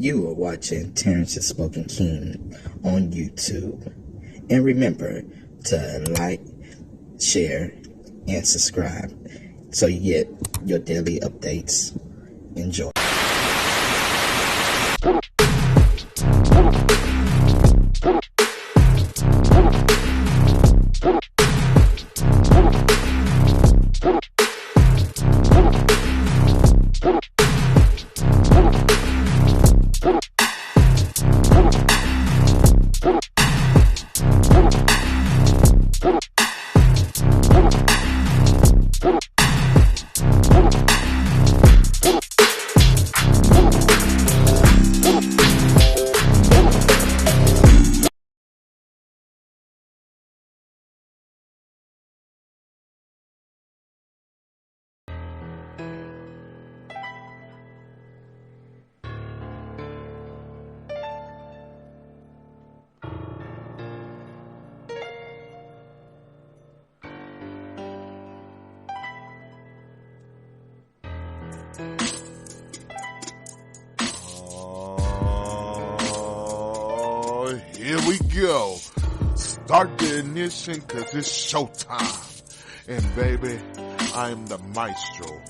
You are watching Terrence's Spoken King on YouTube. And remember to like, share, and subscribe so you get your daily updates. Enjoy. Here we go. Start the ignition cause it's showtime. And baby, I am the maestro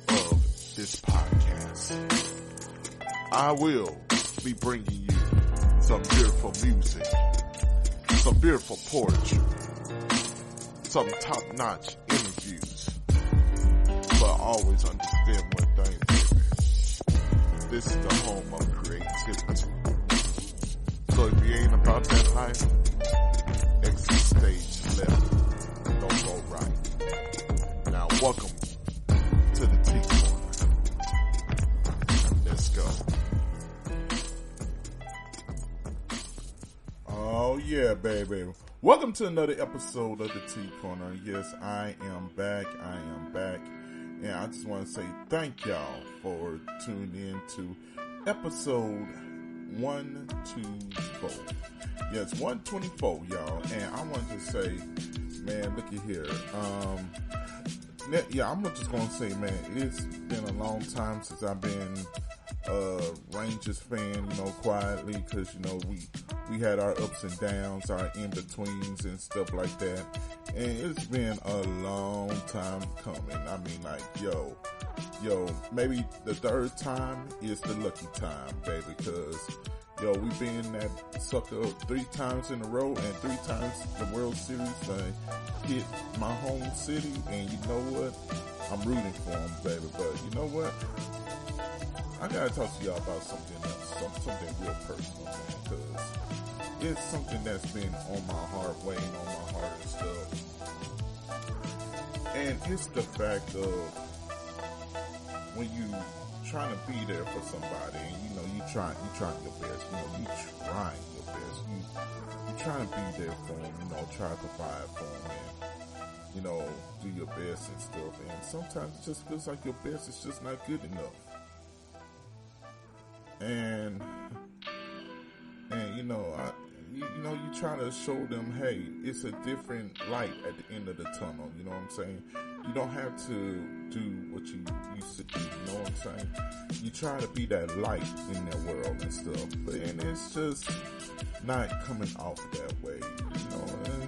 of this podcast. I will be bringing you some beautiful music, some beautiful poetry, some top-notch interviews. But always understand one thing, baby. This is the home of creativity. So if you ain't about that life, exit stage left, don't go right. Now welcome to the T Corner. Let's go. Oh yeah, baby. Welcome to another episode of the T Corner. Yes, I am back. And I just want to say thank y'all for tuning in to episode 124. Yes, 124, y'all. And I want to say, man, looky here. I'm just gonna say, man, it's been a long time since I've been a Rangers fan, quietly, because we had our ups and downs, our in-betweens and stuff like that. And it's been a long time coming. I mean, like, yo, maybe the third time is the lucky time, baby, because, we've been in that sucker 3 times in a row, and 3 times the World Series hit my home city, and you know what? I'm rooting for them, baby, but you know what? I gotta talk to y'all about something else, something real personal, man, because it's something that's been on my heart, weighing on my heart and stuff. And it's the fact of when you trying to be there for somebody, and you trying your best, you trying your best, you trying to be there for them, try to provide for them, and do your best and stuff. And sometimes it just feels like your best is just not good enough. And you try to show them, hey, it's a different light at the end of the tunnel. You know what I'm saying? You don't have to do what you used to do. You know what I'm saying? You try to be that light in their world and stuff, and it's just not coming off that way.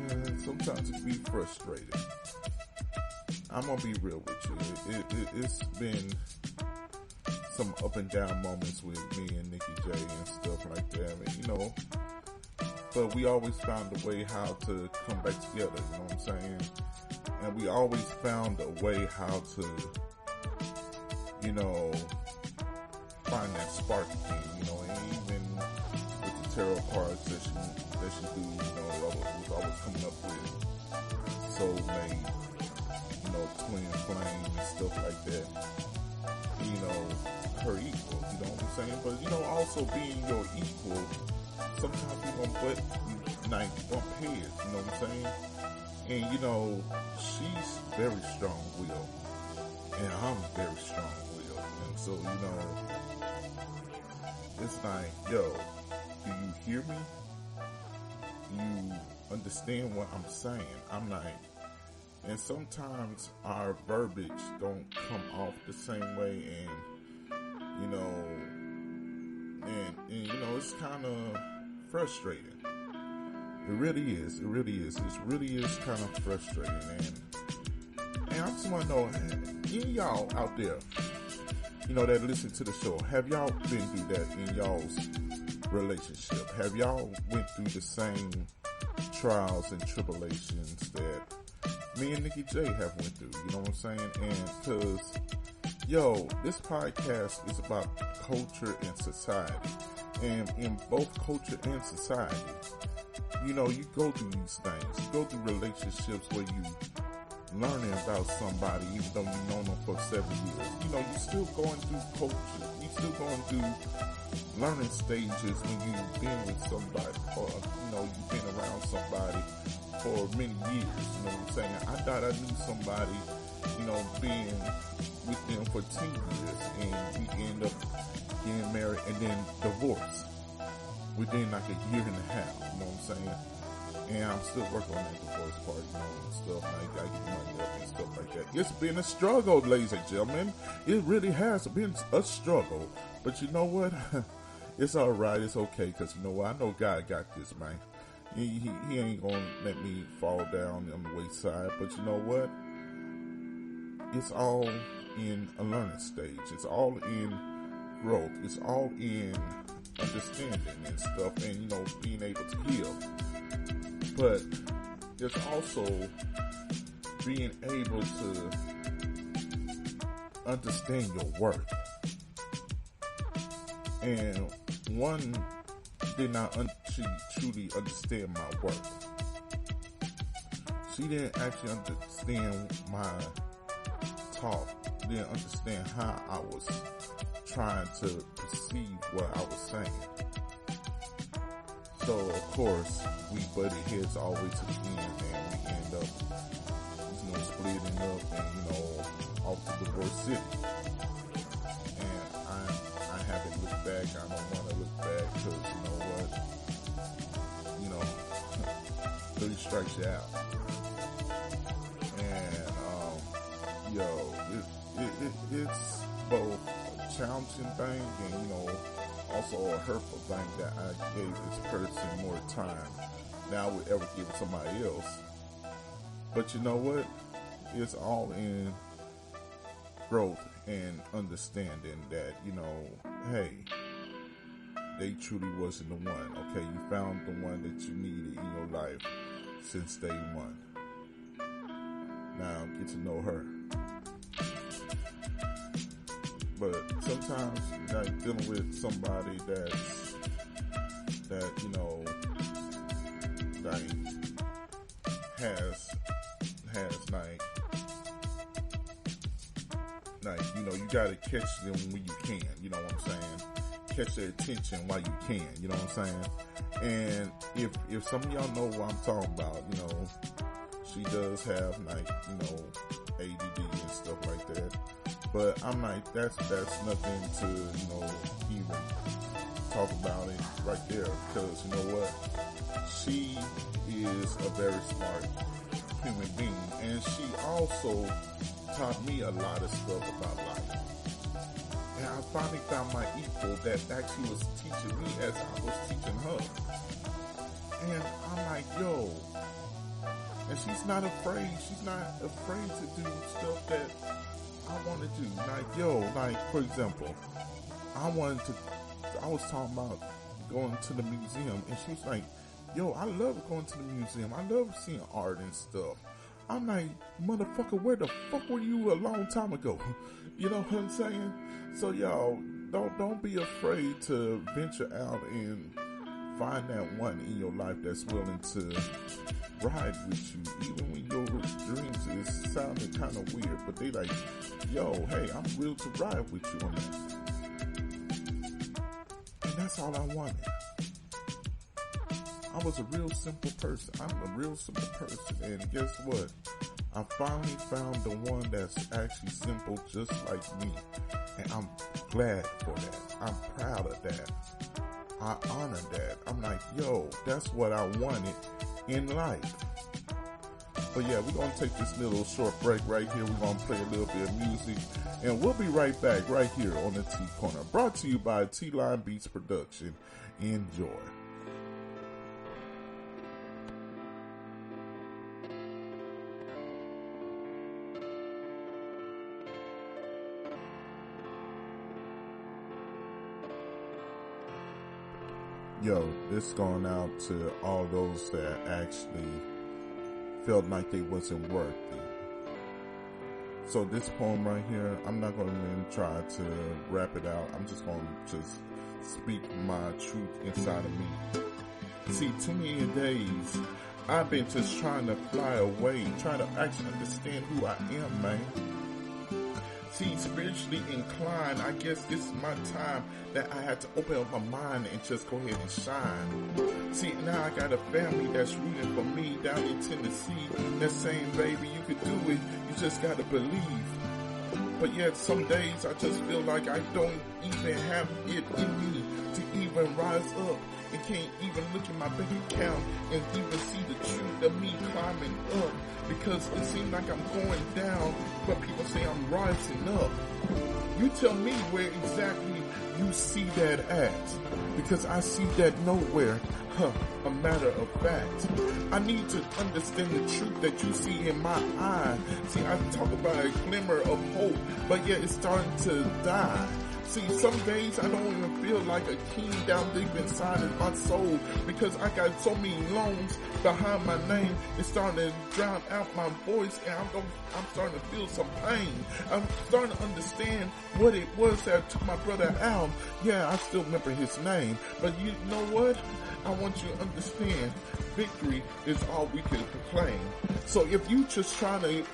And sometimes it be frustrating. I'm gonna be real with you. It's been some up and down moments with me and Nikki J and stuff like that. And, but we always found a way how to come back together, you know what I'm saying? And we always found a way how to, find that spark again, and even with the tarot cards that she do, was always coming up with soulmate, twin flame and stuff like that. Her equal, you know what I'm saying? But, also being your equal, sometimes you're going to bump heads, you know what I'm saying? And, she's very strong-willed, and I'm very strong-willed. And so, it's like, yo, do you hear me? You understand what I'm saying? I'm like, and sometimes our verbiage don't come off the same way, and And you know, it's kind of frustrating. It really is. It really is. It really is kind of frustrating. And I just want to know, any of y'all out there, you know, that listen to the show, have y'all been through that in y'all's relationship? Have y'all went through the same trials and tribulations that me and Nikki J have went through? You know what I'm saying? And because, yo, this podcast is about culture and society. And in both culture and society, you know, you go through these things. You go through relationships where you learning about somebody, even though you've known them for 7 years. You know, you're still going through culture. You're still going through learning stages when you've been with somebody, or, you know, you've been around somebody for many years. You know what I'm saying? I thought I knew somebody, you know, being with them for 10 years, and we end up getting married and then divorced within like a year and a half. You know what I'm saying? And I'm still working on that divorce part, you know, and stuff. And I gotta get money up and stuff like that. It's been a struggle, ladies and gentlemen. It really has been a struggle. But you know what? It's alright. It's okay. Because you know what? I know God got this, man. He ain't gonna let me fall down on the wayside. But you know what? It's all in a learning stage. It's all in growth. It's all in understanding and stuff. And, you know, being able to heal. But there's also being able to understand your worth. And one did not truly understand my worth. She didn't actually understand my talk, didn't understand how I was trying to perceive what I was saying. So, of course, we butted heads all the way to the end, and we end up, you know, splitting up and, you know, off to divorce city. And I haven't looked back. I don't want to look back because, you know what, you know, 3 strikes you out. And, yo, it's both a challenging thing and, you know, also a hurtful thing that I gave this person more time than I would ever give somebody else. But you know what? It's all in growth and understanding that, you know, hey, they truly wasn't the one. Okay, you found the one that you needed in your life since day one. Now get to know her. But sometimes, like, dealing with somebody that, you know, like, has like, you know, you gotta catch them when you can, you know what I'm saying? Catch their attention while you can, you know what I'm saying? And if some of y'all know what I'm talking about, you know, she does have, like, you know, ADD and stuff like that. But I'm like, that's nothing to, you know, even talk about it right there. Because, you know what? She is a very smart human being. And she also taught me a lot of stuff about life. And I finally found my equal that actually was teaching me as I was teaching her. And I'm like, yo. And she's not afraid. She's not afraid to do stuff that I want to do. Like, yo, like, for example, I was talking about going to the museum, and she was like, yo, I love going to the museum. I love seeing art and stuff. I'm like, motherfucker, where the fuck were you a long time ago? You know what I'm saying? So, y'all, don't be afraid to venture out and find that one in your life that's willing to ride with you, even when your dreams is sounding kind of weird, but they like, yo, hey, I'm real to ride with you on that. And that's all I wanted. I was a real simple person. I'm a real simple person, and guess what? I finally found the one that's actually simple just like me, and I'm glad for that. I'm proud of that. I honor that. I'm like, yo, that's what I wanted in life. But yeah, we're going to take this little short break right here. We're going to play a little bit of music, And we'll be right back right here on the T Corner, brought to you by T-Line Beats Production. Enjoy. Yo, this going out to all those that actually felt like they wasn't worthy. So this poem right here, I'm not going to even try to rap it out. I'm just going to just speak my truth inside of me. See, too many days, I've been just trying to fly away, trying to actually understand who I am, man. See, spiritually inclined, I guess this is my time that I had to open up my mind and just go ahead and shine. See, now I got a family that's rooting for me down in Tennessee. That saying, baby, you could do it, you just gotta believe. But yet some days I just feel like I don't even have it in me to even rise up and can't even look at my bank account and even see the truth of me climbing up, because it seems like I'm going down, but people say I'm rising up. You tell me where exactly you see that at, because I see that nowhere. A matter of fact, I need to understand the truth that you see in my eye. See, I talk about a glimmer of hope, but yet it's starting to die. See, some days I don't even feel like a king down deep inside of my soul, because I got so many loans behind my name. It's starting to drown out my voice, and I'm starting to feel some pain. I'm starting to understand what it was that took my brother out. Yeah, I still remember his name, but you know what? I want you to understand, victory is all we can proclaim. So if you just trying to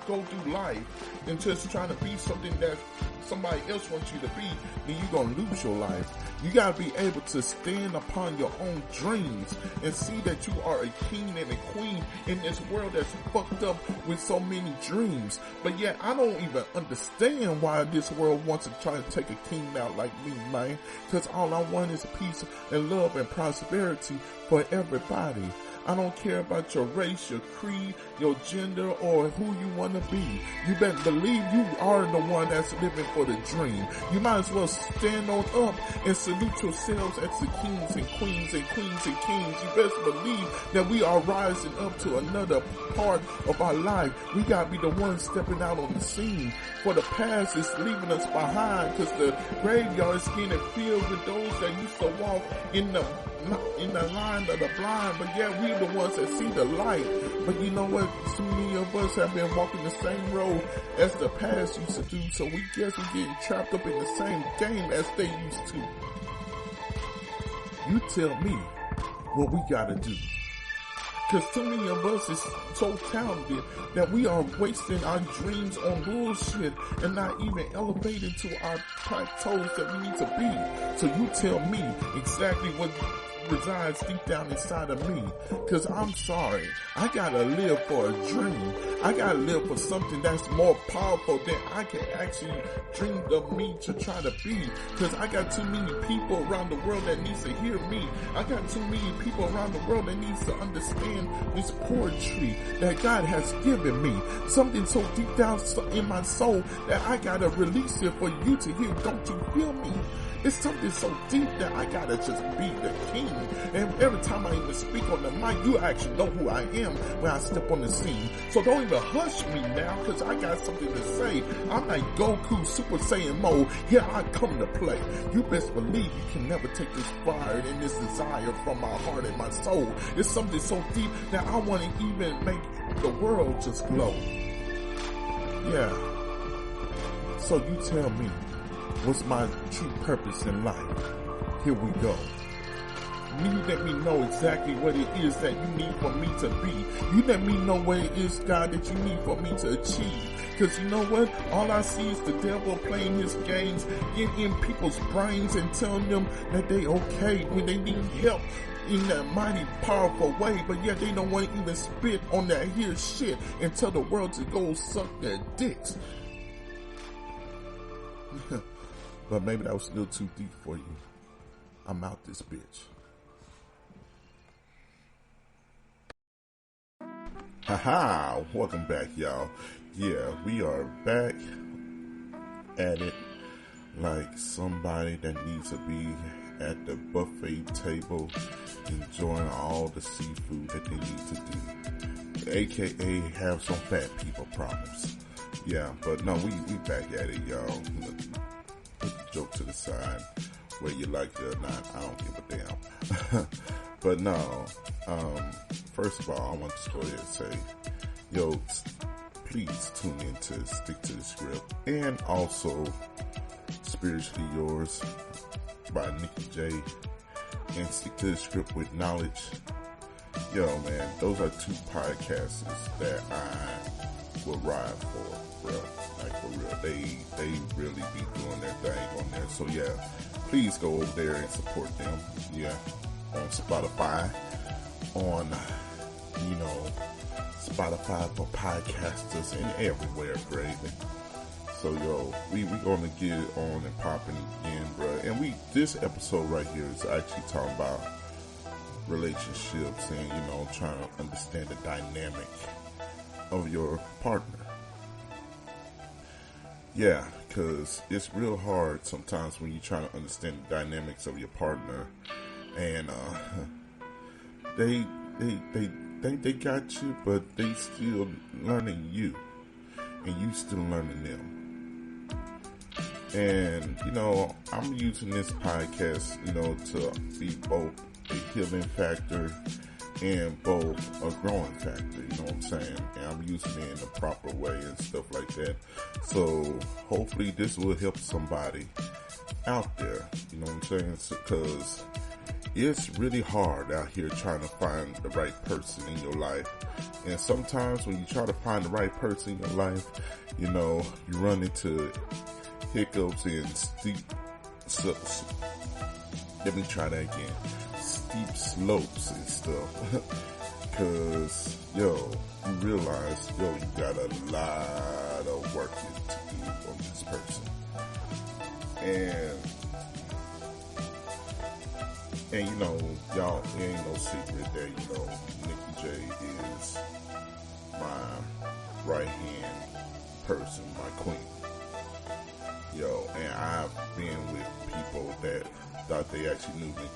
go through life and just trying to be something that somebody else wants you to be, then you're going to lose your life. You got to be able to stand upon your own dreams and see that you are a king and a queen in this world that's fucked up with so many dreams. But yet I don't even understand why this world wants to try to take a king out like me, man. Because all I want is peace and love and prosperity for everybody. I don't care about your race, your creed, your gender, or who you want to be. You better believe you are the one that's living for the dream. You might as well stand on up and salute yourselves as the kings and queens and queens and kings. You best believe that we are rising up to another part of our life. We gotta be the ones stepping out on the scene. For the past is leaving us behind, because the graveyard is getting filled with those that used to walk in the line of the blind, but yeah, we the ones that see the light. But you know what? So many of us have been walking the same road as the past used to do, so we guess we're getting trapped up in the same game as they used to. You tell me what we gotta do. Because too many of us is so talented that we are wasting our dreams on bullshit and not even elevating to our plateaus that we need to be. So you tell me exactly what resides deep down inside of me, because I'm sorry, I gotta live for a dream. I gotta live for something that's more powerful than I can actually dream of me to try to be, because I got too many people around the world that needs to hear me. I got too many people around the world that needs to understand this poetry that God has given me, something so deep down in my soul that I gotta release it for you to hear. Don't you feel me? It's something so deep that I gotta just be the king. And every time I even speak on the mic, you actually know who I am when I step on the scene. So don't even hush me now, because I got something to say. I'm like Goku Super Saiyan mode. Here I come to play. You best believe you can never take this fire and this desire from my heart and my soul. It's something so deep that I want to even make the world just glow. Yeah. So you tell me, what's my true purpose in life? Here we go. You let me know exactly what it is that you need for me to be. You let me know what it is, God, that you need for me to achieve. Because you know what? All I see is the devil playing his games, getting in people's brains and telling them that they okay when they need help in that mighty powerful way, but yet they don't want to even spit on that here shit and tell the world to go suck their dicks. But maybe that was a little too deep for you. I'm out this bitch. Haha, welcome back, y'all. Yeah, we are back at it like somebody that needs to be at the buffet table enjoying all the seafood that they need to do, aka have some fat people problems. Yeah, but no, we back at it, y'all. Put the joke to the side, whether you like it or not, I don't give a damn. But no, first of all, I want to go ahead and say, yo, please tune in to Stick to the Script, and also Spiritually Yours by Nikki J, and Stick to the Script with Knowledge. Yo, man, those are two podcasts that I will ride for, bro. Like, for real. They really be doing their thing on there. So, yeah, please go over there and support them. Yeah, on Spotify, on, Spotify for podcasters, and everywhere, baby. So, yo, we gonna get it on and popping again, bro. And this episode right here is actually talking about relationships and, trying to understand the dynamic of your partner. Yeah, because it's real hard sometimes when you're trying to understand the dynamics of your partner, and they think they got you, but they still learning you, and you still learning them. And, I'm using this podcast, to be both a healing factor and both a growing factor, you know what I'm saying? And I'm using it in the proper way and stuff like that. So hopefully this will help somebody out there, you know what I'm saying? Because it's really hard out here trying to find the right person in your life. And sometimes when you try to find the right person in your life, you run into hiccups and steep slopes and stuff. Cause you realize you got a lot of work to do on this person. And y'all, it ain't no secret that, Nikki J is my right hand person, my queen. And I've been with people that thought they actually knew me,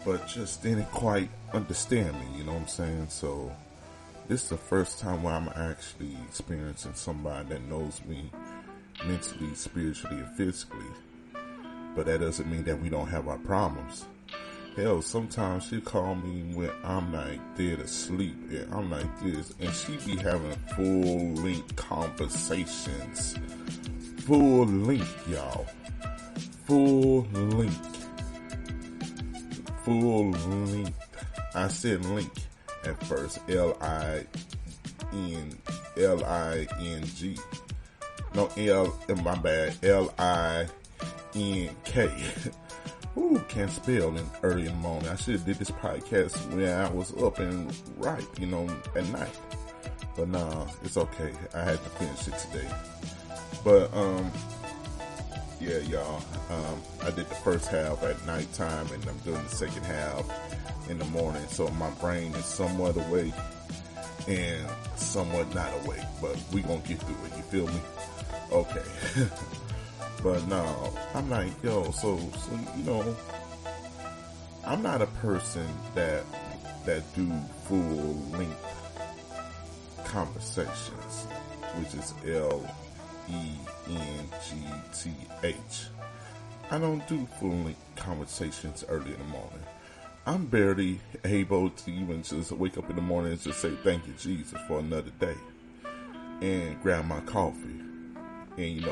but just didn't quite understand me, you know what I'm saying? So this is the first time where I'm actually experiencing somebody that knows me mentally, spiritually, and physically. But that doesn't mean that we don't have our problems. Hell, sometimes she call me when I'm like dead asleep, and I'm like this, and she be having full-length conversations. Full length, y'all. Full length. I said link at first. L-I-N-G. No, my bad. L-I-N-K. Ooh, can't spell early in the morning. I should have did this podcast when I was up and right, at night. But nah, it's okay. I had to finish it today. But, yeah, y'all, I did the first half at nighttime, and I'm doing the second half in the morning. So my brain is somewhat awake and somewhat not awake, but we gonna get through it. You feel me? Okay. But no, I'm like, so, I'm not a person that do full length conversations, which is L-E-N-G-T-H. I don't do full-length conversations early in the morning. I'm barely able to even just wake up in the morning and just say thank you, Jesus, for another day, and grab my coffee and,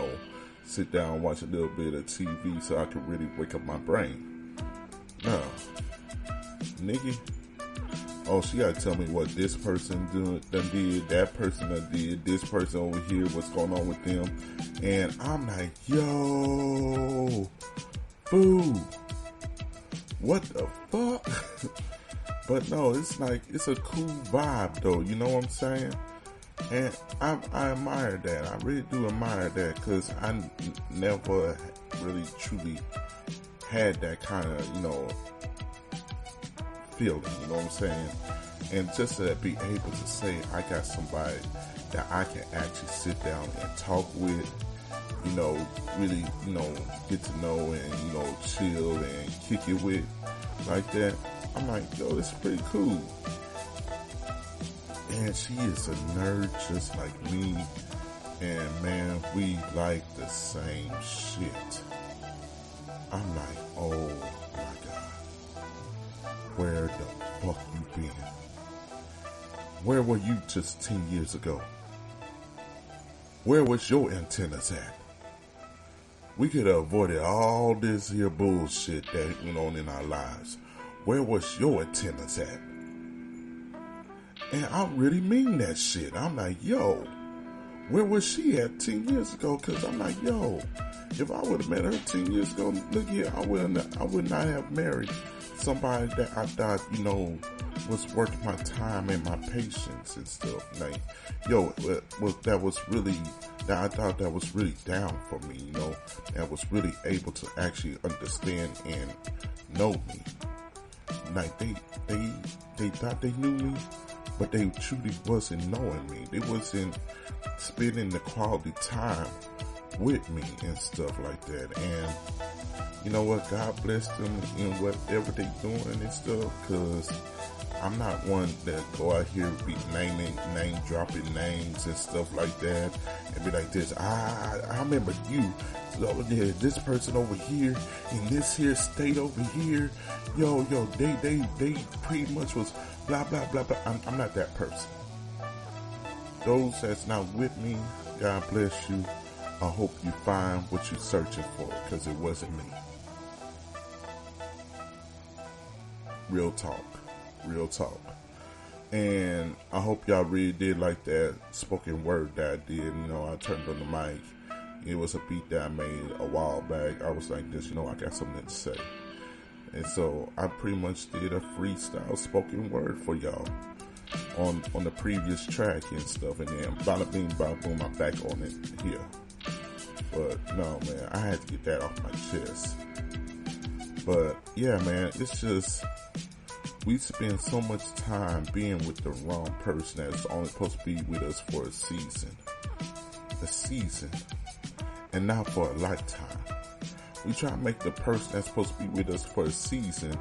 sit down and watch a little bit of TV so I can really wake up my brain. No. Nikki, she gotta tell me what this person done did, that person done did, this person over here, what's going on with them. And I'm like, yo, boo, what the fuck? But no, it's like, it's a cool vibe though, you know what I'm saying? And I admire that. I really do admire that, because I never really truly had that kind of, feeling, you know what I'm saying? And just to be able to say I got somebody that I can actually sit down and talk with really, get to know and, chill and kick it with like that. I'm like, yo, this is pretty cool. And she is a nerd just like me. And man, we like the same shit. I'm like, oh my God. Where the fuck you been? Where were you just 10 years ago? Where was your antennas at? We could have avoided all this here bullshit that went on in our lives. Where was your antennas at? And I really mean that shit. I'm like, yo, where was she at 10 years ago? Because I'm like, yo, if I would have met her 10 years ago, look here, I would not have married somebody that I thought, was worth my time and my patience and stuff. Like, yo, I thought that was really down for me, that was really able to actually understand and know me. Like, they thought they knew me, but they truly wasn't knowing me. They wasn't spending the quality time with me and stuff like that. And you know what? God bless them in whatever they doing and stuff, because I'm not one that go out here be name dropping names and stuff like that and be like this. I remember you. This person over here in this here state over here. Yo, they pretty much was blah blah blah blah. I'm not that person. Those that's not with me, God bless you. I hope you find what you're searching for, because it wasn't me. Real talk. And I hope y'all really did like that spoken word that I did. I turned on the mic. It was a beat that I made a while back. I was like this, I got something to say. And so I pretty much did a freestyle spoken word for y'all on the previous track and stuff. And then bada bing, bada boom, I'm back on it here. But no, man, I had to get that off my chest. But yeah, man, it's just, we spend so much time being with the wrong person that's only supposed to be with us for a season, and not for a lifetime. We try to make the person that's supposed to be with us for a season,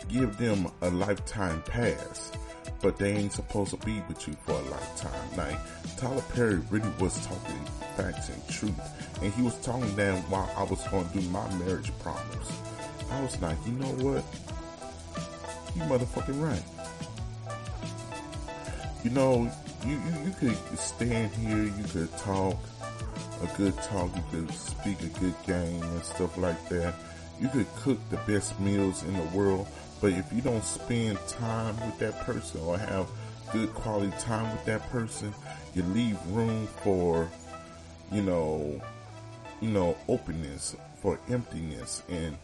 give them a lifetime pass, but they ain't supposed to be with you for a lifetime. Like, Tyler Perry really was talking facts and truth, and he was talking that while I was going to do my marriage promise. I was like, you know what? You motherfucking right. You could stand here, you could talk a good talk, you could speak a good game and stuff like that. You could cook the best meals in the world, but if you don't spend time with that person or have good quality time with that person, you leave room for, openness, for emptiness, and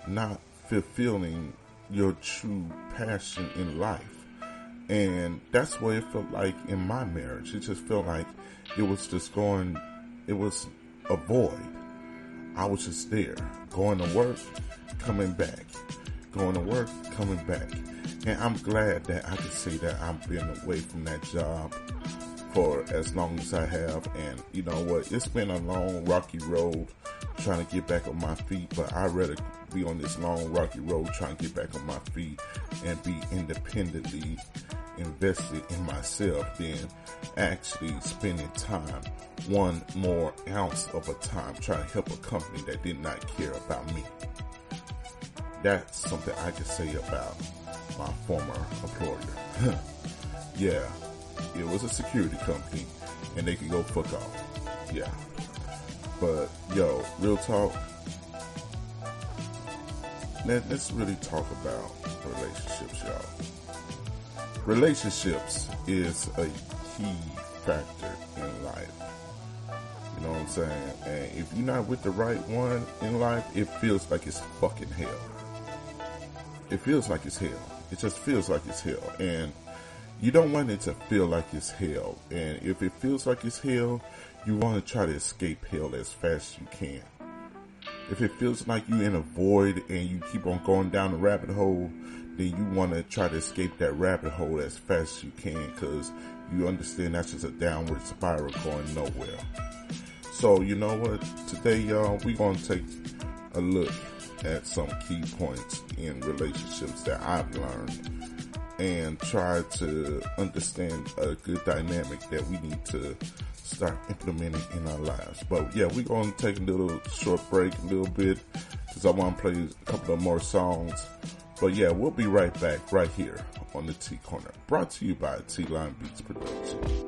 not fulfilling your true passion in life. And that's what it felt like in my marriage. It just felt like it was a void. I was just there, going to work, coming back, going to work, coming back. And I'm glad that I can say that I've been away from that job for as long as I have. And you know what? It's been a long, rocky road trying to get back on my feet, but I'd rather be on this long, rocky road trying to get back on my feet and be independently invested in myself than actually spending time, one more ounce of a time, trying to help a company that did not care about me. That's something I can say about my former employer. Yeah, it was a security company and they could go fuck off. Yeah. But yo, real talk, let's really talk about relationships, y'all. Relationships is a key factor in life. You know what I'm saying? And if you're not with the right one in life, it feels like it's fucking hell. It feels like it's hell. It just feels like it's hell. And you don't want it to feel like it's hell. And if it feels like it's hell, you want to try to escape hell as fast as you can. If it feels like you're in a void and you keep on going down the rabbit hole, then you want to try to escape that rabbit hole as fast as you can, because you understand that's just a downward spiral going nowhere. So you know what? Today, y'all, we're gonna take a look at some key points in relationships that I've learned and try to understand a good dynamic that we need to start implementing in our lives. But yeah, we're going to take a little short break, a little bit, because I want to play a couple of more songs. But yeah, we'll be right back right here on the T Corner, brought to you by T-Line Beats Production.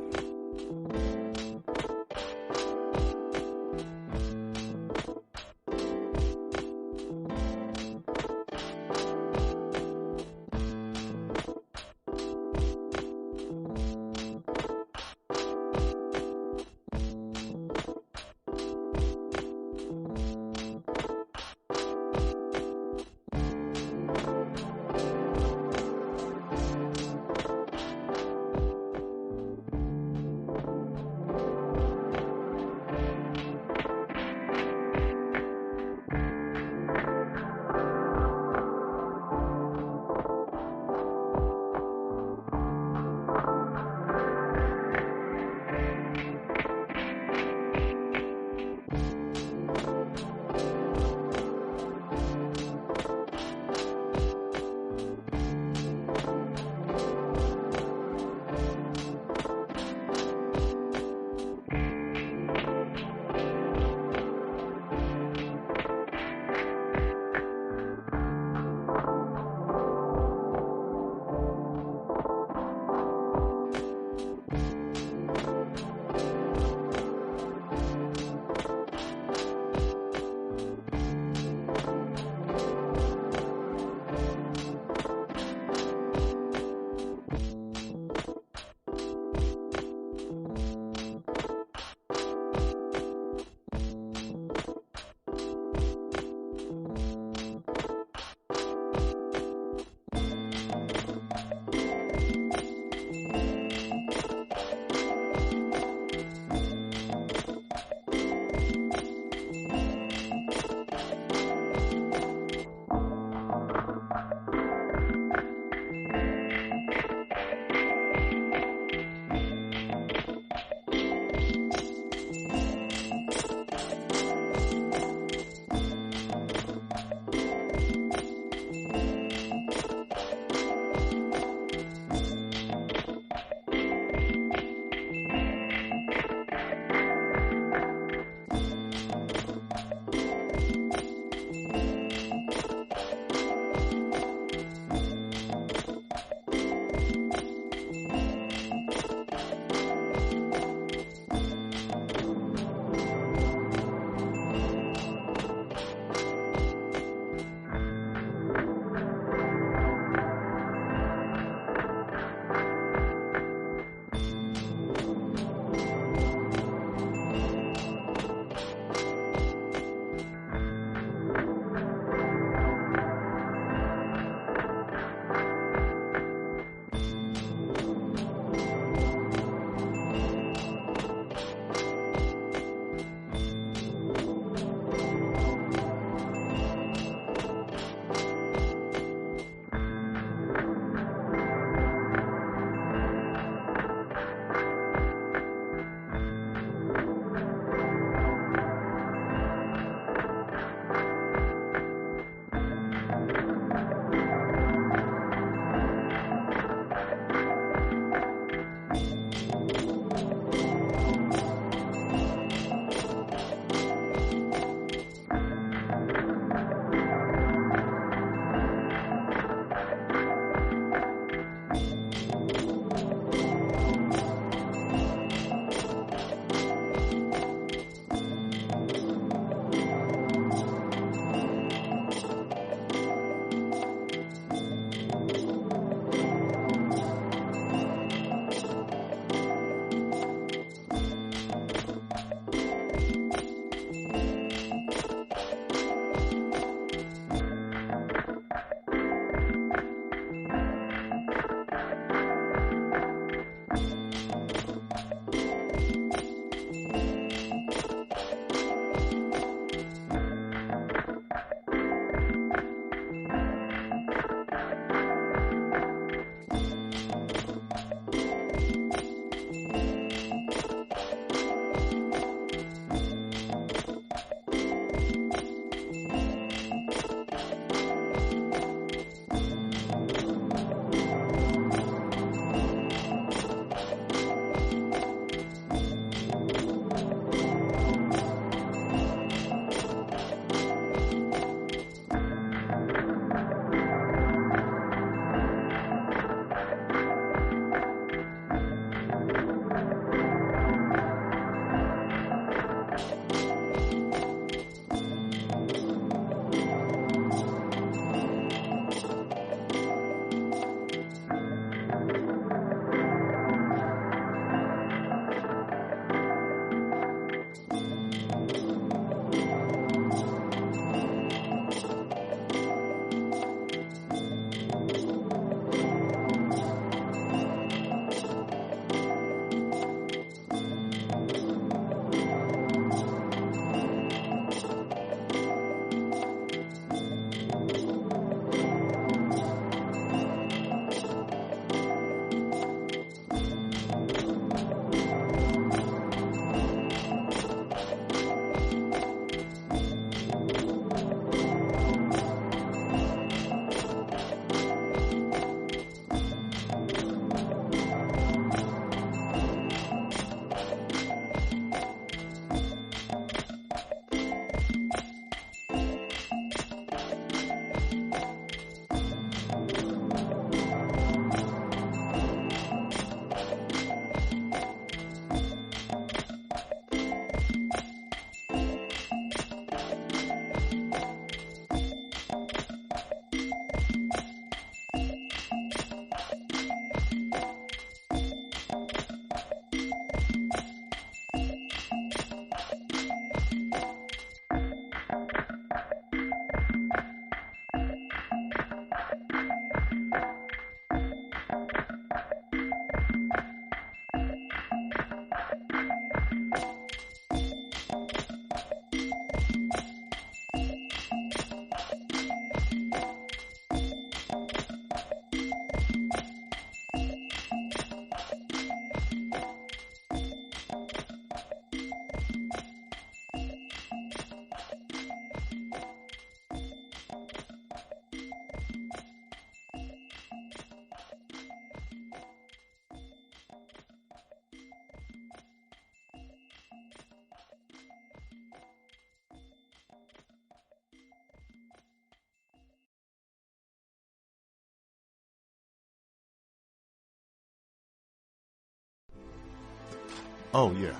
Oh yeah.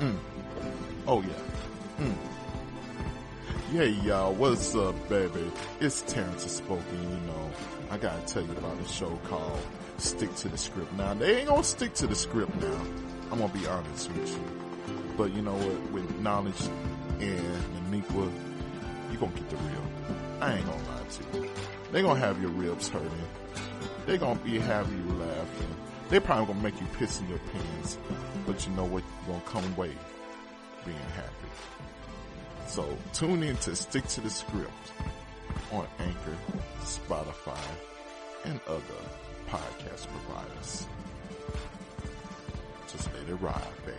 Mm. Oh yeah. Yeah, y'all, what's up, baby? It's Terrence Spoken. I gotta tell you about a show called Stick to the Script. Now, they ain't gonna stick to the script now. I'm gonna be honest with you. But you know what? With Knowledge and Naniqua, you gonna get the real. I ain't gonna lie to you. They gonna have your ribs hurting. They gonna have you laughing. They probably gonna make you piss in your pants. But you know what? You're gonna come away being happy. So tune in to Stick to the Script on Anchor, Spotify, and other podcast providers. Just let it ride, baby.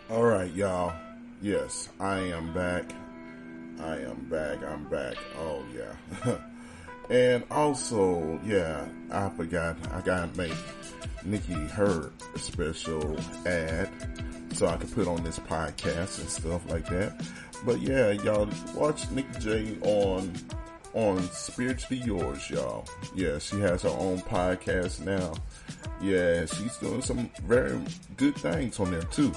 All right, y'all. Yes, I am back. I'm back. Oh, yeah. And also, yeah, I forgot. I got to make Nikki her special ad so I could put on this podcast and stuff like that. But yeah, y'all watch Nikki J on Spiritually Yours, y'all. Yeah, she has her own podcast now. Yeah, she's doing some very good things on there too.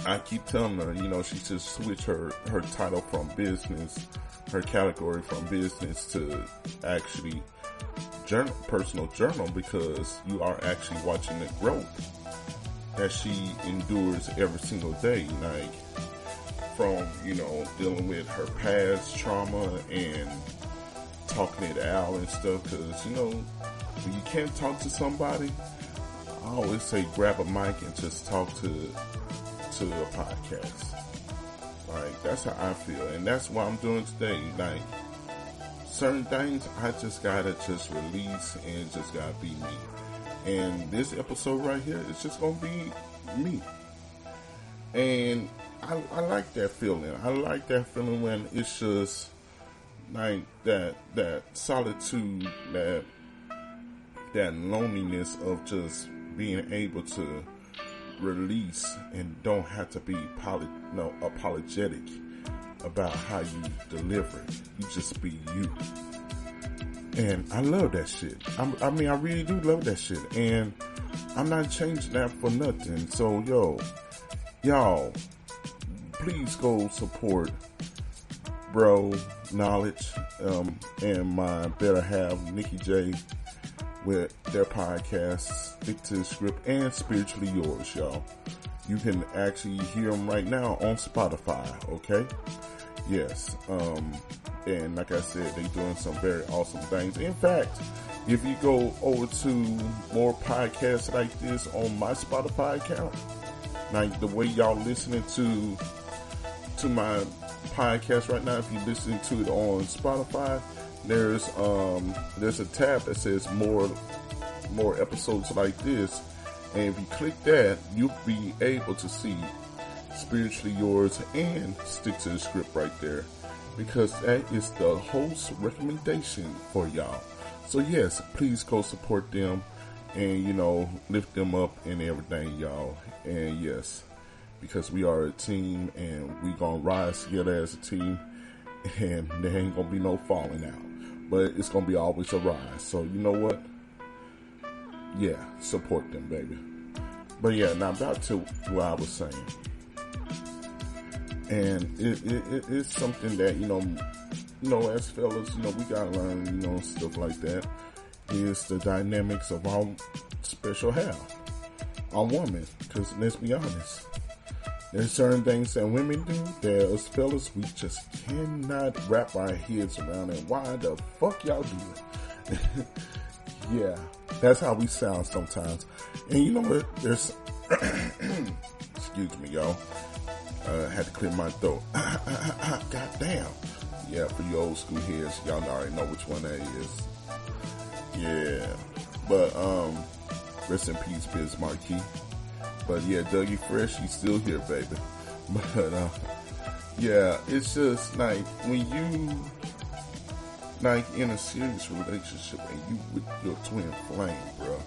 I keep telling her, she should switch her title from business, her category from business to actually personal journal, because you are actually watching the growth that she endures every single day. Like from, dealing with her past trauma and talking it out and stuff, because, when you can't talk to somebody, I always say grab a mic and just talk to a podcast. Like, that's how I feel. And that's what I'm doing today. Like, certain things I just gotta just release and just gotta be me. And this episode right here is just gonna be me. And I like that feeling. I like that feeling when it's just like that solitude, that loneliness of just being able to release and don't have to be apologetic about how you deliver it. You just be you. And I love that shit. I really do love that shit. And I'm not changing that for nothing. So, y'all, please go support Bro Knowledge and my better half, Nikki J, with their podcasts, Stick to the Script and Spiritually Yours, y'all. You can actually hear them right now on Spotify, okay? Yes. And like I said, they're doing some very awesome things. In fact, if you go over to more podcasts like this on my Spotify account, like the way y'all listening to my podcast right now, if you listen to it on Spotify, there's a tab that says more episodes like this, and if you click that, you'll be able to see Spiritually Yours and Stick to the Script right there, because that is the host recommendation for y'all. So yes, please go support them and lift them up and everything, y'all. And yes, because we are a team and we gonna rise together as a team, and there ain't gonna be no falling out. But it's going to be always a rise. So, you know what? Yeah, support them, baby. But yeah, now back to what I was saying. And it's something that, as fellas, we got to learn, stuff like that. Is the dynamics of our special half, our woman. Because let's be honest, there's certain things that women do that us fellas, we just cannot wrap our heads around. And why the fuck y'all do it? Yeah, that's how we sound sometimes. And you know what? There's, excuse me, y'all. Had to clear my throat. God damn. Yeah, for you old school heads, y'all already know which one that is. Yeah. But, rest in peace, Biz Marquis. But yeah, Dougie Fresh, he's still here, baby. But, yeah, it's just like when like in a serious relationship and you with your twin flame, bro.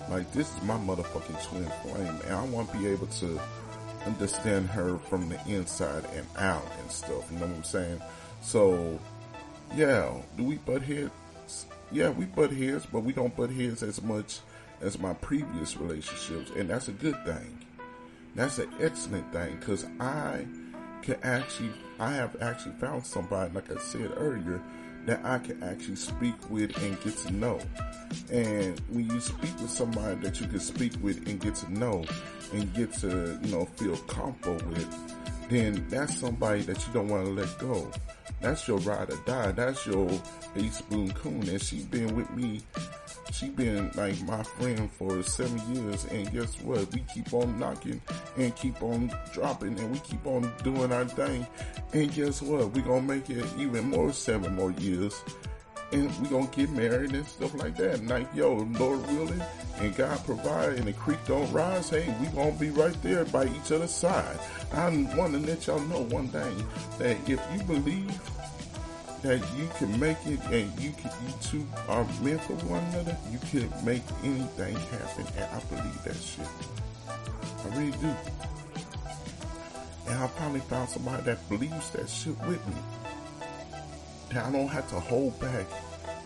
Like, this is my motherfucking twin flame, and I want to be able to understand her from the inside and out and stuff. You know what I'm saying? So, yeah, do we butt heads? Yeah, we butt heads, but we don't butt heads as much as my previous relationships, and that's a good thing. That's an excellent thing, because I have actually found somebody, like I said earlier, that I can actually speak with and get to know. And when you speak with somebody that you can speak with and get to know and get to, feel comfortable with, then that's somebody that you don't want to let go. That's your ride or die. That's your ace boon coon. And she been with me. She been like my friend for 7 years. And guess what? We keep on knocking and keep on dropping and we keep on doing our thing. And guess what? We gonna make it even more 7 more years. And we gonna get married and stuff like that. And like, yo, Lord willing, and God provide, and the creek don't rise, hey, we gonna be right there by each other's side. I want to let y'all know one thing, that if you believe that you can make it and you two are meant for one another, you can make anything happen. And I believe that shit. I really do. And I finally found somebody that believes that shit with me. I don't have to hold back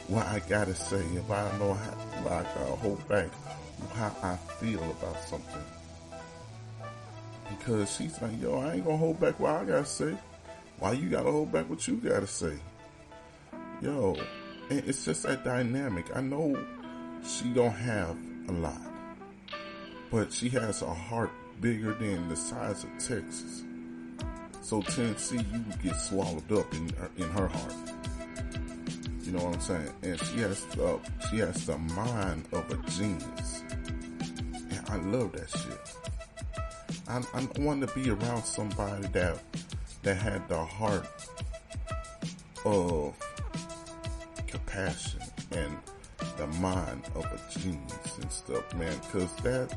what I gotta say. If I know how, I gotta hold back how I feel about something. Because she's like, yo, I ain't gonna hold back what I gotta say. Why you gotta hold back what you gotta say? Yo, and it's just that dynamic. I know she don't have a lot, but she has a heart bigger than the size of Texas. So Tennessee, you get swallowed up in her heart. You know what I'm saying? And she has the mind of a genius. And I love that shit. I want to be around somebody that had the heart of compassion and the mind of a genius and stuff, man. Because that,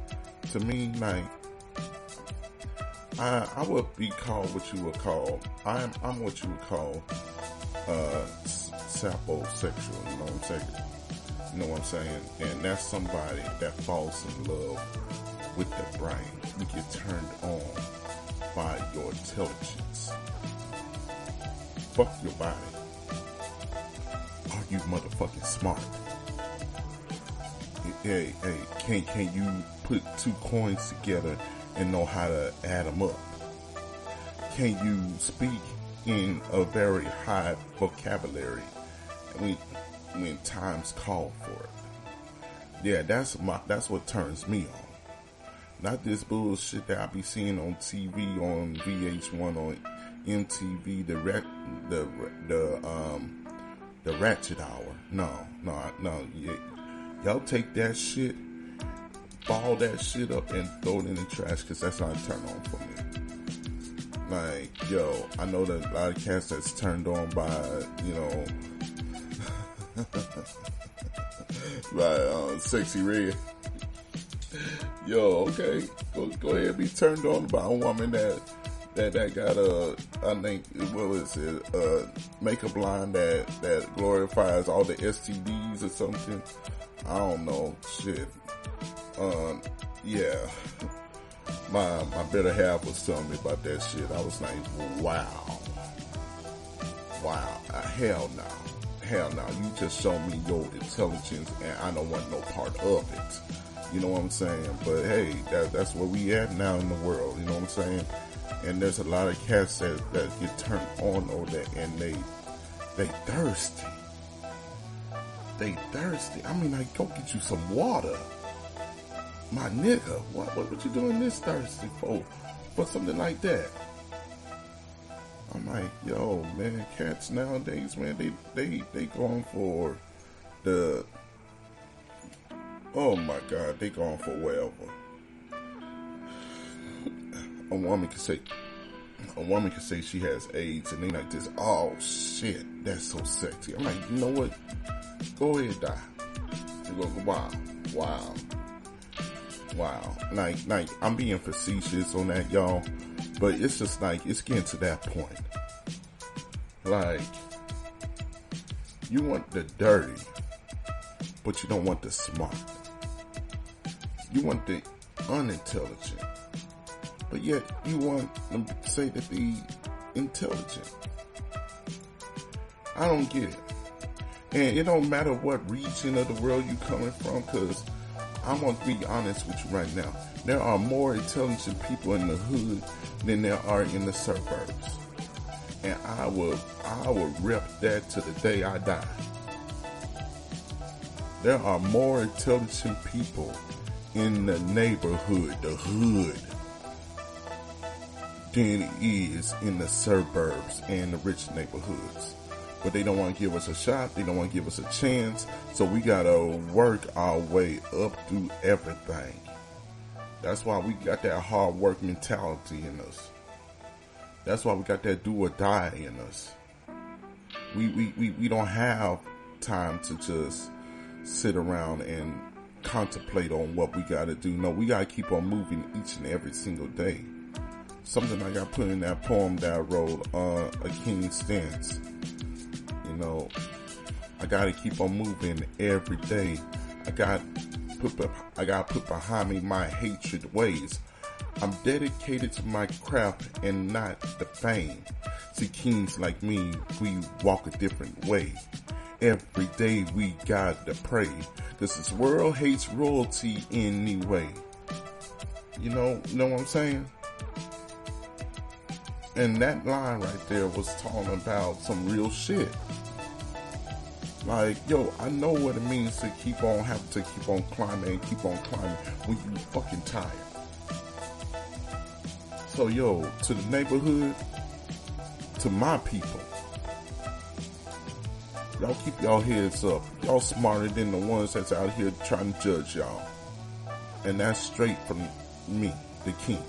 to me, like, I would be called what you would call, I'm what you would call saposexual, you know what I'm saying? You know what I'm saying? And that's somebody that falls in love with the brain. You get turned on by your intelligence. Fuck your body. Are you motherfucking smart? Hey, can you put 2 coins together and know how to add them up? Can you speak in a very high vocabulary when times call for it? Yeah, that's what turns me on. Not this bullshit that I be seeing on TV, on VH1, on MTV, the Ratchet Hour. No. Y'all take that shit, ball that shit up and throw it in the trash, because that's not a turn on for me. Like, yo, I know that a lot of cats that's turned on by, by Sexy Red. Yo, okay, go ahead and be turned on by a woman that got I think, what was it, makeup line that glorifies all the STDs or something. I don't know, shit. Yeah. My better half was telling me about that shit. I was like, wow. Hell no. You just show me your intelligence and I don't want no part of it. You know what I'm saying? But hey, that's where we at now in the world. You know what I'm saying? And there's a lot of cats that get turned on over there, and they thirsty. They thirsty. I mean, like, go get you some water. My nigga, what you doing this thirsty for something like that? I'm like, yo, man, cats nowadays, man, they going for the, oh my God, they going for whatever. A woman can say she has AIDS, and they like this, oh shit, that's so sexy. I'm like, you know what? Go ahead, die. You go, wow. Like, I'm being facetious on that, y'all, but it's just like, it's getting to that point. Like, You want the dirty, but you don't want the smart. You want the unintelligent, but yet you want them to say that they intelligent. I don't get it. And it don't matter what region of the world you coming from, because I'm going to be honest with you right now. There are more intelligent people in the hood than there are in the suburbs. And I will rep that to the day I die. There are more intelligent people in the neighborhood, the hood, than it is in the suburbs and the rich neighborhoods. But they don't want to give us a shot. They don't want to give us a chance. So we got to work our way up through everything. That's why we got that hard work mentality in us. That's why we got that do or die in us. We don't have time to just sit around and contemplate on what we got to do. No, we got to keep on moving each and every single day. Something I got put in that poem that I wrote, A King's Stance. You know, I got to keep on moving every day. I got put behind me my hatred ways. I'm dedicated to my craft and not the fame. See, kings like me, we walk a different way. Every day we got to pray, cause this world hates royalty anyway. You know what I'm saying? And that line right there was talking about some real shit. Like, yo, I know what it means to keep on climbing and keep on climbing when you fucking tired. So, yo, to the neighborhood, to my people, y'all keep y'all heads up. Y'all smarter than the ones that's out here trying to judge y'all. And that's straight from me, the king.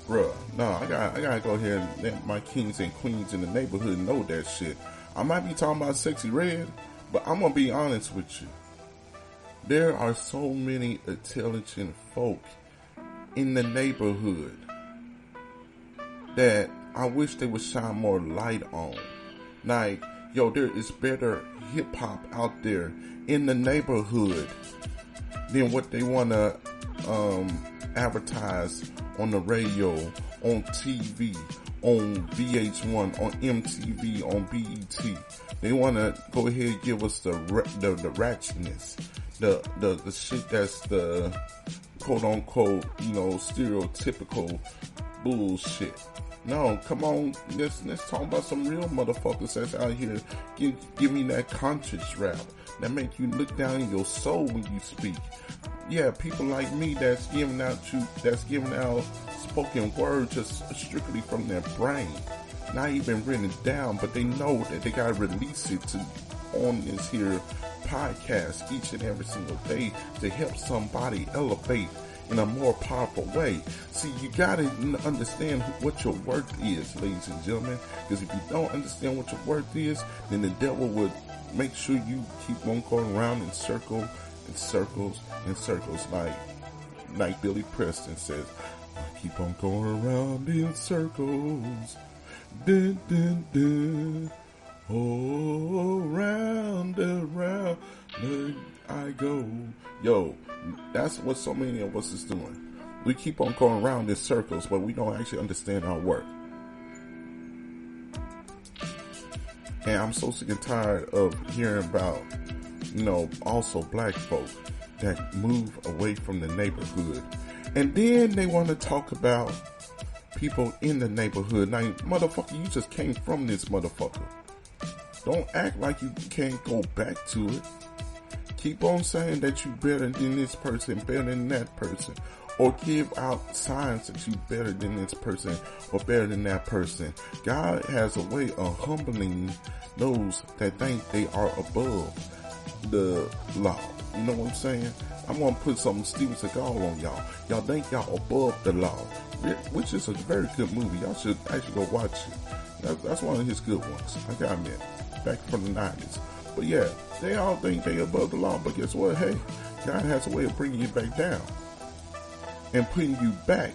Bruh, no, I gotta go ahead and let my kings and queens in the neighborhood know that shit. I might be talking about Sexy Red, but I'm gonna be honest with you. There are so many intelligent folk in the neighborhood that I wish they would shine more light on. Like, yo, there is better hip hop out there in the neighborhood than what they wanna advertise on the radio, on TV, on VH1, on MTV, on BET. They want to go ahead and give us the ratchetness, the shit that's the quote unquote, stereotypical bullshit. No, come on, let's talk about some real motherfuckers that's out here. Give me that conscious rap that make you look down in your soul when you speak. Yeah, people like me that's giving out spoken word just strictly from their brain, not even written down, but they know that they gotta release it on this here podcast each and every single day to help somebody elevate in a more powerful way. See, you gotta understand what your worth is, ladies and gentlemen, because if you don't understand what your worth is, then the devil would make sure you keep on going around in circles and circles, like Billy Preston says, I keep on going around in circles, dun, dun, dun. Oh, round and round I go. Yo, that's what so many of us is doing. We keep on going around in circles, but we don't actually understand our work. And I'm so sick and tired of hearing about, also black folk that move away from the neighborhood. And then they want to talk about people in the neighborhood. Now, motherfucker, you just came from this motherfucker. Don't act like you can't go back to it. Keep on saying that you better than this person, better than that person. Or give out signs that you better than this person or better than that person. God has a way of humbling those that think they are above the law. You know what I'm saying? I'm going to put some Steven Seagal on y'all. Y'all think y'all above the law, which is a very good movie. Y'all should actually go watch it. That's one of his good ones. I gotta admit, back from the 90s. But yeah, they all think they above the law. But guess what? Hey, God has a way of bringing you back down and putting you back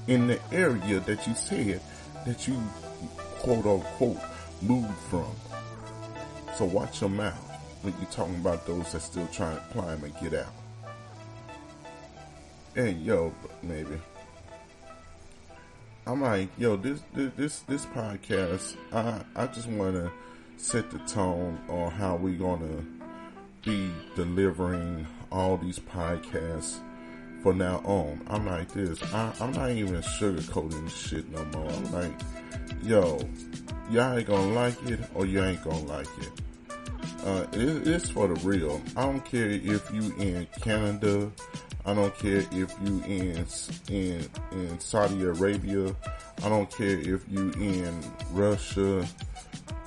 in the area that you said that you quote unquote moved from. So watch your mouth when you're talking about those that still trying to climb and get out. Hey, yo, maybe. I'm like, yo, this podcast, I just want to set the tone on how we gonna be delivering all these podcasts for now on. I'm like this. I'm not even sugarcoating this shit no more. I'm like, yo, y'all ain't gonna like it or you ain't gonna like it. It's for the real. I don't care if you in Canada. I don't care if you in Saudi Arabia. I don't care if you in Russia,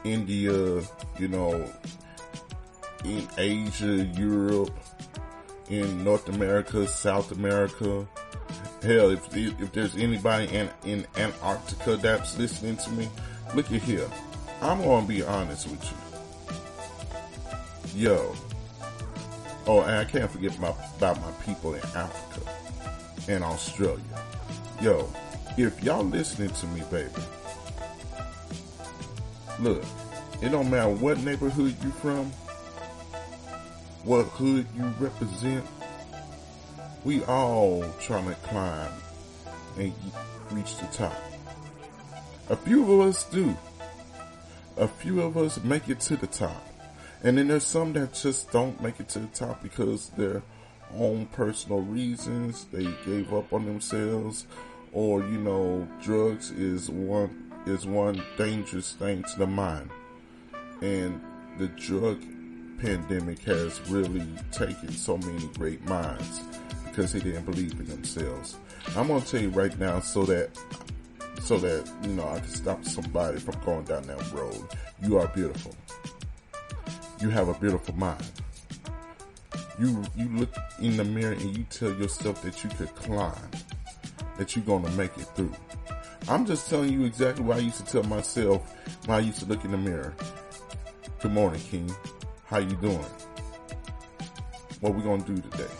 India, you know, in Asia, Europe, in North America, South America. Hell, if there's anybody in Antarctica that's listening to me, look at here. I'm gonna be honest with you. Yo. Oh, and I can't forget about my people in Africa and Australia. Yo, if y'all listening to me, baby, look, it don't matter what neighborhood you from, what hood you represent, we all trying to climb and reach the top. A few of us do. A few of us make it to the top. And then there's some that just don't make it to the top because their own personal reasons. They gave up on themselves, or you know, drugs is one dangerous thing to the mind. And the drug pandemic has really taken so many great minds because they didn't believe in themselves. I'm gonna tell you right now, so that you know I can stop somebody from going down that road. You are beautiful. You have a beautiful mind. You look in the mirror and you tell yourself that you could climb, that you're gonna make it through. I'm just telling you exactly what I used to tell myself when I used to look in the mirror. Good morning, King. How you doing? What we gonna do today?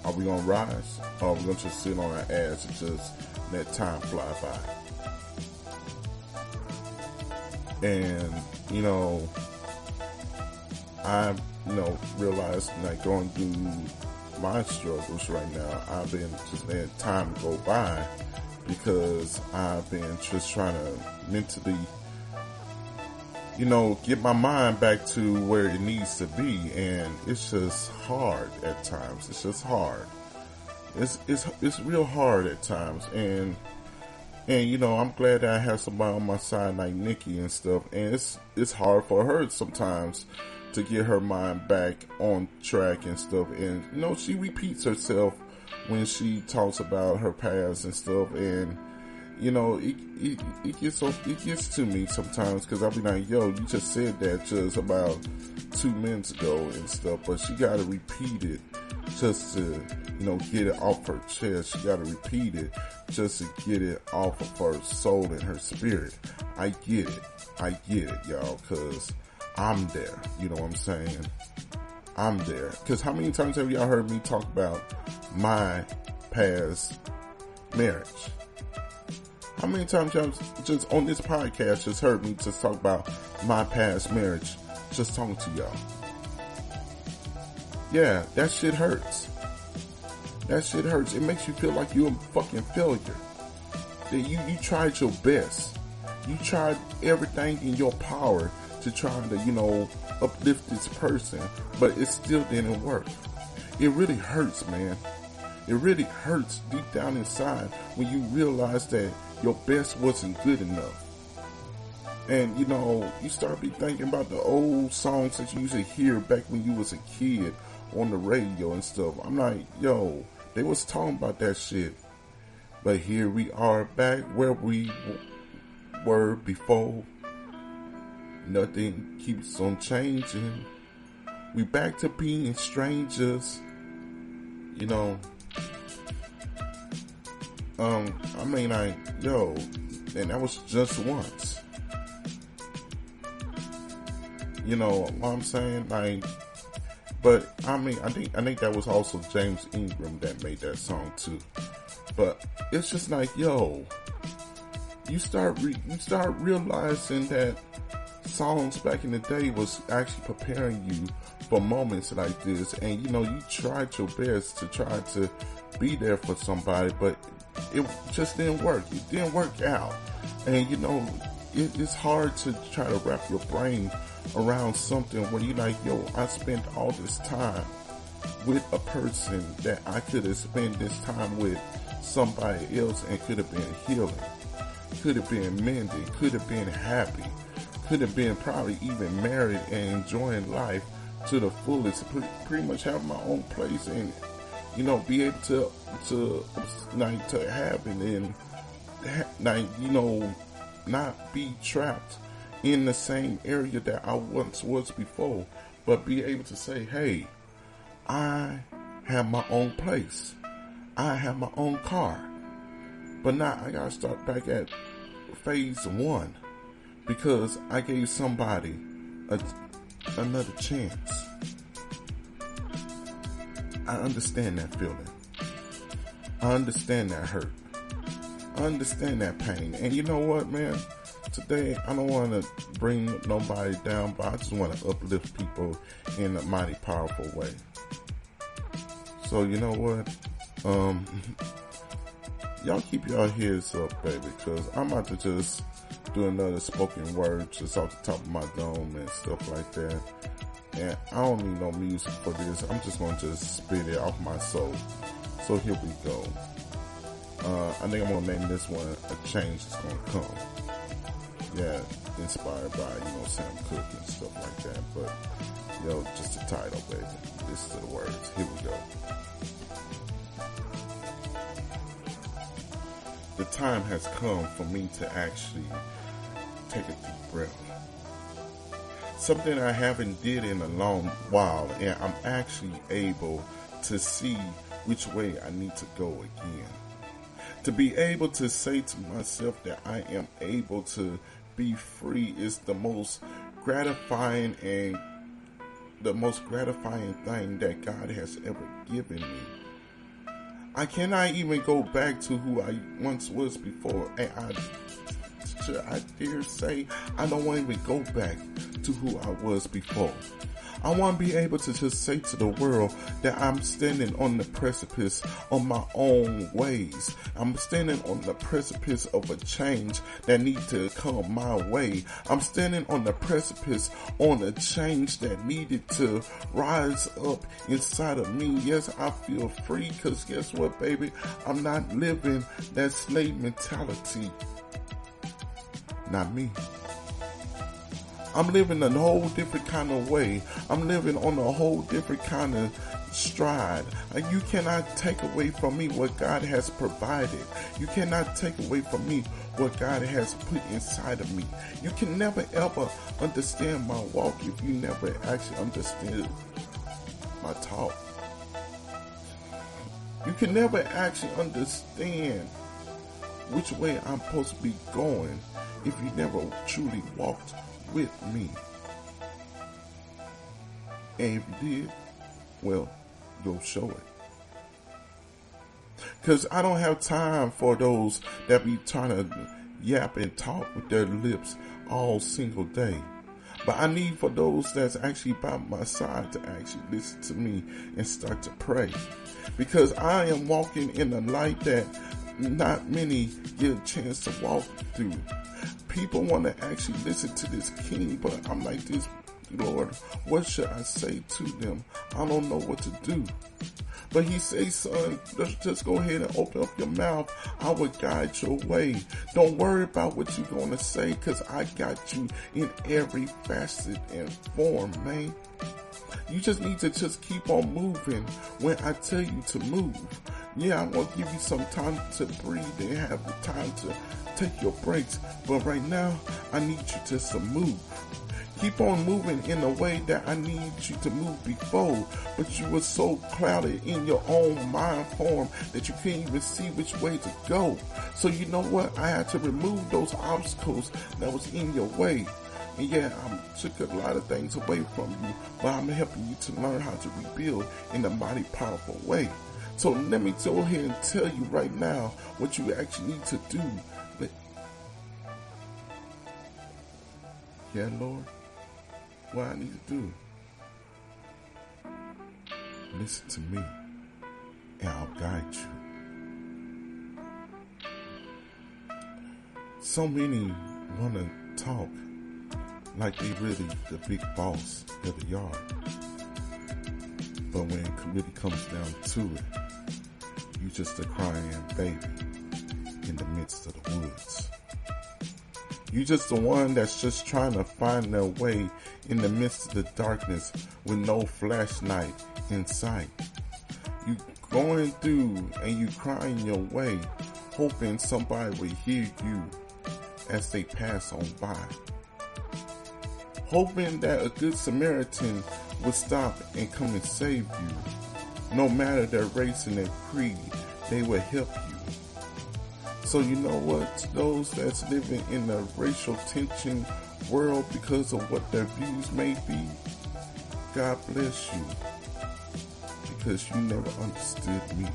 Are we gonna rise, or are we gonna just sit on our ass and just let time fly by? And you know, I, realized like going through my struggles right now, I've been just letting time go by because I've been just trying to mentally, get my mind back to where it needs to be. And it's just hard at times. It's just hard. It's real hard at times. And I'm glad that I have somebody on my side like Nikki and stuff. And it's hard for her sometimes to get her mind back on track and stuff. And, she repeats herself when she talks about her past and stuff. And, it gets to me sometimes because I'll be like, yo, you just said that just about 2 minutes ago and stuff. But she got to repeat it just to, get it off her chest. She got to repeat it just to get it off of her soul and her spirit. I get it, y'all, because I'm there. You know what I'm saying? I'm there. Because how many times have y'all heard me talk about my past marriage? How many times y'all just on this podcast just heard me just talk about my past marriage? Just talking to y'all. Yeah, that shit hurts. That shit hurts. It makes you feel like you're a fucking failure. That you tried your best. You tried everything in your power to try to, uplift this person, but it still didn't work. It really hurts, man. It really hurts deep down inside when you realize that your best wasn't good enough. And, you start be thinking about the old songs that you used to hear back when you was a kid on the radio and stuff. I'm like, yo, they was talking about that shit. But here we are back where we were before. Nothing keeps on changing. We back to being strangers. And that was just once. You know what I'm saying? But I think that was also James Ingram that made that song too. But it's just like, yo, you start realizing that songs back in the day was actually preparing you for moments like this. And you tried your best to try to be there for somebody, but it just didn't work. It didn't work out. And it's hard to try to wrap your brain around something when you're like, yo, I spent all this time with a person that I could have spent this time with somebody else and could have been healing, could have been mending, could have been happy, could have been probably even married and enjoying life to the fullest, pretty much have my own place and be able to have it and not be trapped in the same area that I once was before, but be able to say, hey, I have my own place, I have my own car, but now I gotta start back at phase 1 because I gave somebody another chance. I understand that feeling. I understand that hurt. I understand that pain. And you know what, man? Today, I don't want to bring nobody down, but I just want to uplift people in a mighty powerful way. So, you know what? Y'all keep y'all heads up, baby, because I'm about to just do another spoken word just off the top of my dome and stuff like that. And I don't need no music for this. I'm just going to just spit it off my soul. So here we go. I think I'm going to name this one A Change Is Gonna Come. Yeah, inspired by, Sam Cooke and stuff like that. But, just the title, baby. Listen to the words. Here we go. The time has come for me to actually take a deep breath. Something I haven't did in a long while, and I'm actually able to see which way I need to go again. To be able to say to myself that I am able to be free is the most gratifying thing that God has ever given me. I cannot even go back to who I once was before, and I dare say I don't want to even go back to who I was before. I want to be able to just say to the world that I'm standing on the precipice of my own ways. I'm standing on the precipice of a change that needs to come my way. I'm standing on the precipice on a change that needed to rise up inside of me. Yes, I feel free because guess what, baby? I'm not living that slave mentality. Not me. I'm living a whole different kind of way. I'm living on a whole different kind of stride. You cannot take away from me what God has provided. You cannot take away from me what God has put inside of me. You can never ever understand my walk if you never actually understood my talk. You can never actually understand which way I'm supposed to be going if you never truly walked with me. And if you did, well, you'll show it. Because I don't have time for those that be trying to yap and talk with their lips all single day. But I need for those that's actually by my side to actually listen to me and start to pray. Because I am walking in a light that not many get a chance to walk through. People want to actually listen to this king, but I'm like this, Lord, what should I say to them? I don't know what to do. But he says, son, just go ahead and open up your mouth. I will guide your way. Don't worry about what you're going to say, because I got you in every facet and form, man. You just need to just keep on moving when I tell you to move. Yeah, I'm going to give you some time to breathe and have the time to take your breaks. But right now, I need you just to move. Keep on moving in a way that I need you to move before, but you were so clouded in your own mind form that you couldn't even see which way to go. So you know what? I had to remove those obstacles that was in your way. And yeah, I took a lot of things away from you, but I'm helping you to learn how to rebuild in a mighty powerful way. So let me go ahead and tell you right now what you actually need to do. Yeah, Lord, what I need to do, listen to me, and I'll guide you. So many want to talk like they really the big boss of the yard. But when it really comes down to it, you just a crying baby in the midst of the woods. You just the one that's just trying to find their way in the midst of the darkness with no flashlight in sight. You going through and you crying your way, hoping somebody will hear you as they pass on by. Hoping that a good Samaritan will stop and come and save you. No matter their race and their creed, they will help you. So you know what? Those that's living in a racial tension world because of what their views may be, God bless you. Because you never understood me.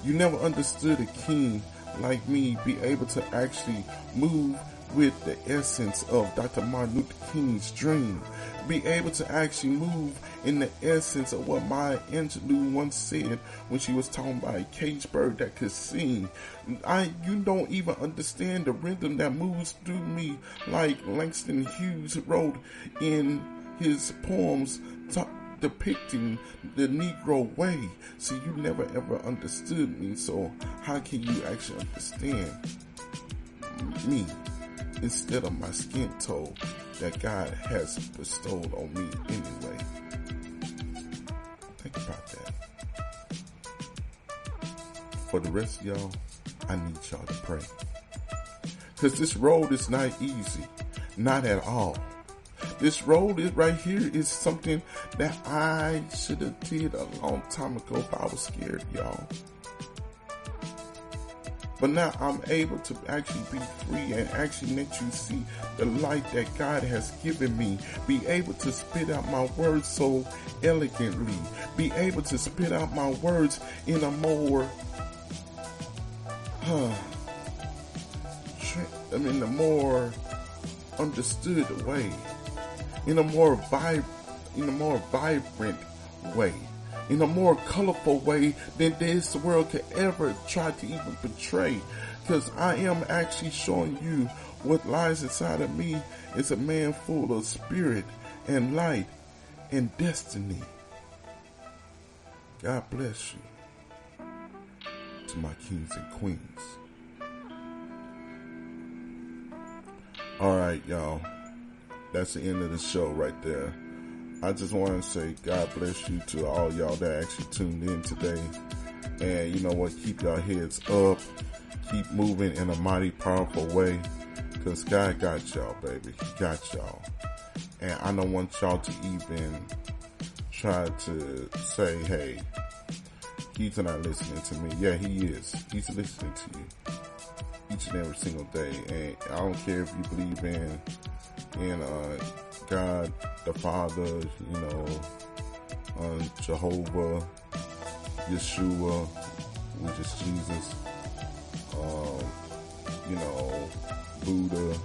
You never understood a king like me be able to actually move with the essence of Dr. Martin Luther King's dream. Be able to actually move in the essence of what Maya Angelou once said when she was talking about a caged bird that could sing. You don't even understand the rhythm that moves through me, like Langston Hughes wrote in his poems depicting the Negro way. See, you never ever understood me, so how can you actually understand me instead of my skin tone that God has bestowed on me anyway? Think about that. For the rest of y'all, I need y'all to pray. Because this road is not easy. Not at all. This road is right here is something that I should have did a long time ago, but I was scared, y'all. But now I'm able to actually be free and actually let you see the light that God has given me. Be able to spit out my words so elegantly. Be able to spit out my words in a more, in a more understood way. In a more vibrant way. In a more colorful way than this world could ever try to even portray. Because I am actually showing you what lies inside of me is a man full of spirit and light and destiny. God bless you. To my kings and queens. Alright, y'all. That's the end of the show right there. I just want to say God bless you to all y'all that actually tuned in today. And you know what? Keep y'all heads up. Keep moving in a mighty powerful way. Because God got y'all, baby. He got y'all. And I don't want y'all to even try to say, hey, he's not listening to me. Yeah, he is. He's listening to you each and every single day. And I don't care if you believe in God the Father, you know, Jehovah, Yeshua, which is Jesus, you know, Buddha,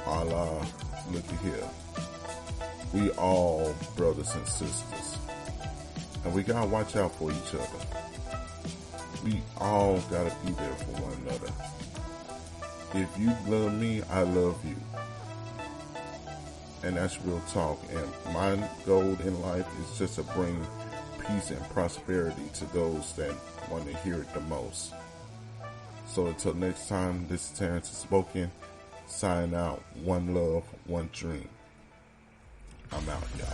Allah. Look at here. We all brothers and sisters. And we gotta watch out for each other. We all gotta be there for one another. If you love me, I love you. And that's real talk. And my goal in life is just to bring peace and prosperity to those that want to hear it the most. So until next time, this is Terrence Spoken. Sign out. One love, one dream. I'm out, y'all.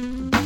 Bye.